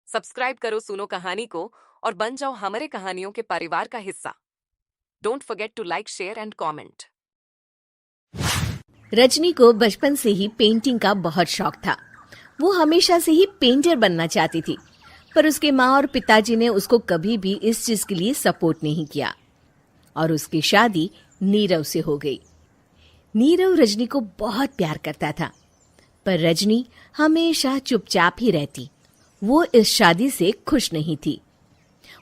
Subscribe करो सुनो कहानी को और बन जाओ हमारे कहानियों के परिवार का हिस्सा। Don't forget to like, share and comment. Rajni को बचपन से ही पेंटिंग का बहुत शौक था। वो हमेशा से ही पेंटर बनना चाहती थी, पर उसके माँ और पिताजी ने उसको कभी भी इस चीज के लिए सपोर्ट नहीं किया और उसकी शादी नीरव से हो गई। नीरव रजनी को बहुत प्यार करता था, पर रजनी हमेशा चुपचाप ही रहती। वो इस शादी से खुश नहीं थी।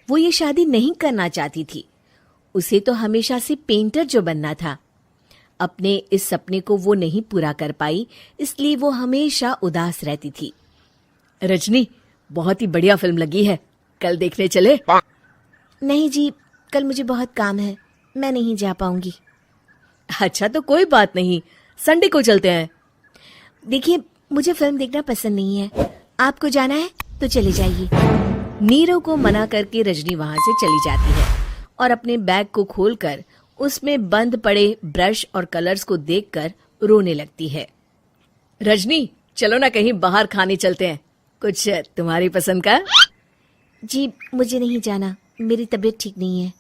वो ये शादी नहीं करना चाहती थी। उसे तो हमेशा से पेंटर जो बनना था। अपने इस सपने को वो नहीं पूरा कर पाई, इसलिए वो हमेशा उदास रहती थी। रजनी, बहुत ही बढ़िया फिल्म लगी है, कल देखने चले? नहीं जी, कल मुझे बहुत काम है, मैं नहीं जा पाऊंगी। अच्छा तो कोई बात नहीं, संडे को चलते हैं। देखिए, मुझे फिल्म देखना पसंद नहीं है। आपको जाना है तो चले जाइए। नीरव को मना करके रजनी वहां से चली जाती है और अपने बैग को खोलकर उसमें बंद पड़े ब्रश और कलर्स को देखकर रोने लगती है। रजनी, चलो ना कहीं बाहर खाने चलते हैं, कुछ तुम्हारी पसंद का। जी, मुझे नहीं जाना, मेरी तबीयत ठीक नहीं है।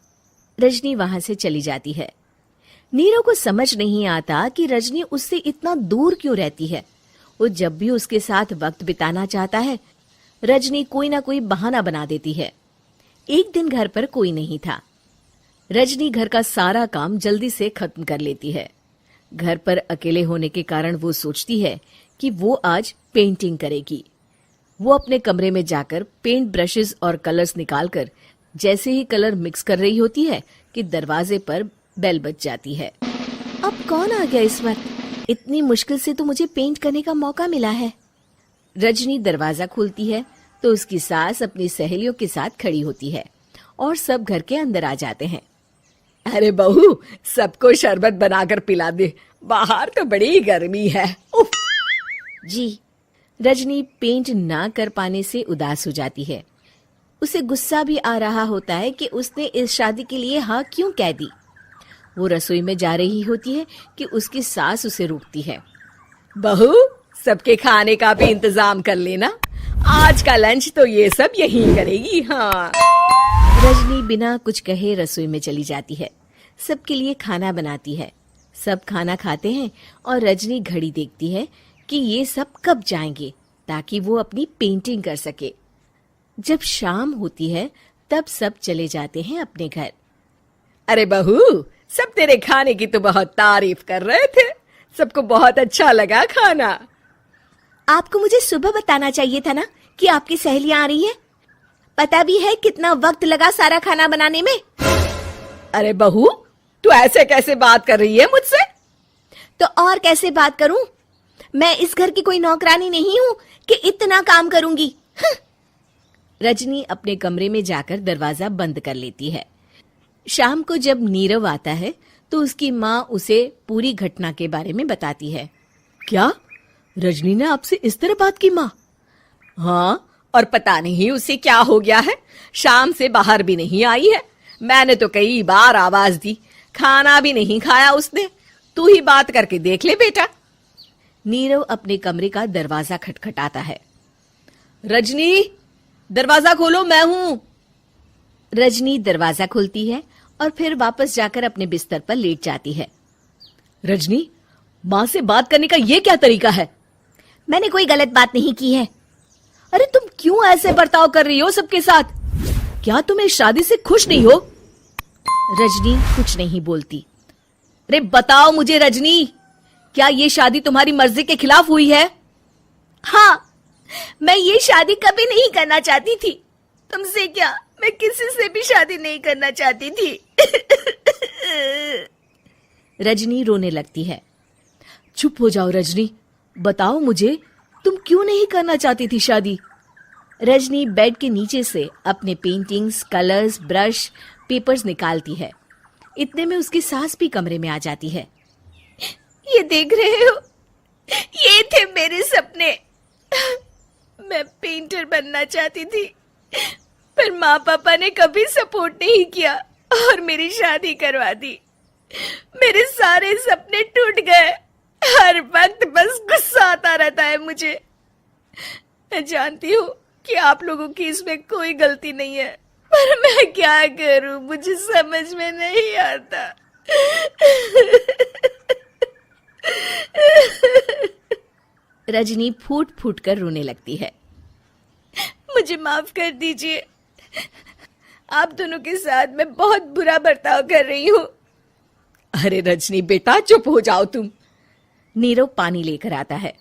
रजनी वहां से चली जाती है। नीरव को समझ नहीं आता कि रजनी उससे इतना दूर क्यों रहती है। वो जब भी उसके साथ वक्त बिताना चाहता है, रजनी कोई ना कोई बहाना बना देती है। एक दिन घर पर कोई नहीं था। रजनी घर का सारा काम जल्दी से खत्म कर लेती है। घर पर अकेले होने के कारण वो सोचती है कि वो आज पेंटिंग करेगी। वो अपने कमरे में जाकर पेंट ब्रशेस और कलर्स निकालकर जैसे ही कलर मिक्स कर रही होती है कि दरवाजे पर बेल बज जाती है। अब कौन आ गया इस वक्त? इतनी मुश्किल से तो मुझे पेंट करने का मौका मिला है। रजनी दरवाजा खोलती है तो उसकी सास अपनी सहेलियों के साथ खड़ी होती है और सब घर के अंदर आ जाते हैं। अरे बहू, सबको शरबत बनाकर पिला दे, बाहर तो बड़ी गर्मी है। उफ। जी। रजनी पेंट ना कर पाने से उदास हो जाती है। उसे गुस्सा भी आ रहा होता है कि उसने इस शादी के लिए हाँ क्यों कह दी। वो रसोई में जा रही होती है कि उसकी सास उसे रोकती है। बहू, सबके खाने का भी इंतजाम कर लेना, आज का लंच तो ये सब यहीं करेगी। हाँ। रजनी बिना कुछ कहे रसोई में चली जाती है। सबके लिए खाना बनाती है। सब खाना खाते हैं और रजनी घड़ी देखती है कि ये सब कब जाएंगे ताकि वो अपनी पेंटिंग कर सके। जब शाम होती है तब सब चले जाते हैं अपने घर। अरे बहू, सब तेरे खाने की तो बहुत तारीफ कर रहे थे, सबको बहुत अच्छा लगा खाना। आपको मुझे सुबह बताना चाहिए था ना कि आपकी सहेलियां आ रही हैं। पता भी है कितना वक्त लगा सारा खाना बनाने में। अरे बहू, तू ऐसे कैसे बात कर रही है मुझसे? तो और कैसे बात करूं? मैं इस घर की कोई नौकरानी नहीं हूं कि इतना काम करूंगी। रजनी अपने कमरे में जाकर दरवाजा बंद कर लेती है। शाम को जब नीरव आता है तो उसकी माँ उसे पूरी घटना के बारे में बताती है। क्या? रजनी ने आपसे इस तरह बात की माँ? हाँ, और पता नहीं उसे क्या हो गया है, शाम से बाहर भी नहीं आई है। मैंने तो कई बार आवाज दी, खाना भी नहीं खाया उसने। तू ही बात करके देख ले बेटा। नीरव अपने कमरे का दरवाजा खटखटाता है। रजनी, दरवाजा खोलो, मैं हूं। रजनी दरवाजा खोलती है और फिर वापस जाकर अपने बिस्तर पर लेट जाती है। रजनी, माँ से बात करने का ये क्या तरीका है? मैंने कोई गलत बात नहीं की है। अरे तुम क्यों ऐसे बर्ताव कर रही हो सबके साथ? क्या तुम इस शादी से खुश नहीं हो? रजनी कुछ नहीं बोलती। अरे बताओ मुझे रजनी, क्या ये शादी तुम्हारी मर्जी के खिलाफ हुई है? हाँ, मैं ये शादी कभी नहीं करना चाहती थी। तुमसे क्या, मैं किसी से भी शादी नहीं करना चाहती थी। रजनी रोने लगती है। चुप हो जाओ रजनी, बताओ मुझे, तुम क्यों नहीं करना चाहती थी शादी? रजनी बेड के नीचे से अपने पेंटिंग्स, कलर्स, ब्रश, पेपर्स निकालती है। इतने में उसकी सास भी कमरे में आ जाती है। ये देख रहे हो, ये थे मेरे सपने। मैं पेंटर बनना चाहती थी, पर माँ पापा ने कभी सपोर्ट नहीं किया और मेरी शादी करवा दी। मेरे सारे सपने टूट गए। हर वक्त बस गुस्सा आता रहता है मुझे। मैं जानती हूँ कि आप लोगों की इसमें कोई गलती नहीं है, पर मैं क्या करूं, मुझे समझ में नहीं आता। रजनी फूट फूट कर रोने लगती है। मुझे माफ कर दीजिए, आप दोनों के साथ मैं बहुत बुरा बर्ताव कर रही हूँ। अरे रजनी बेटा, चुप हो जाओ तुम। नीरव पानी लेकर आता है।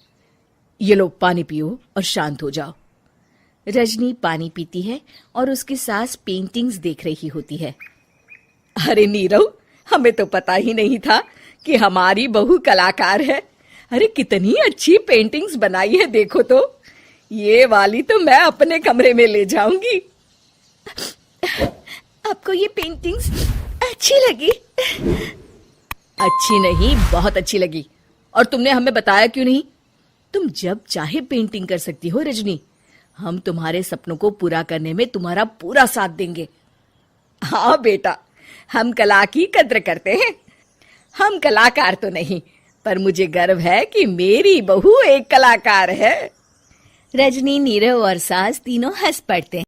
ये लो पानी पियो और शांत हो जाओ। रजनी पानी पीती है और उसकी सास पेंटिंग्स देख रही होती है। अरे नीरव, हमें तो पता ही नहीं था कि हमारी बहू कलाकार है। अरे कितनी अच्छी पेंटिंग्स बनाई है, देखो तो। ये वाली तो मैं अपने कमरे में ले जाऊंगी। आपको ये पेंटिंग्स अच्छी लगी? अच्छी नहीं, बहुत अच्छी लगी। और तुमने हमें बताया क्यों नहीं? तुम जब चाहे पेंटिंग कर सकती हो रजनी। हम तुम्हारे सपनों को पूरा करने में तुम्हारा पूरा साथ देंगे। हाँ बेटा, हम कला की कद्र करते हैं। हम कलाकार तो नहीं, पर मुझे गर्व है कि मेरी बहू एक कलाकार है। रजनी, नीरव और सास तीनों हंस पड़ते हैं।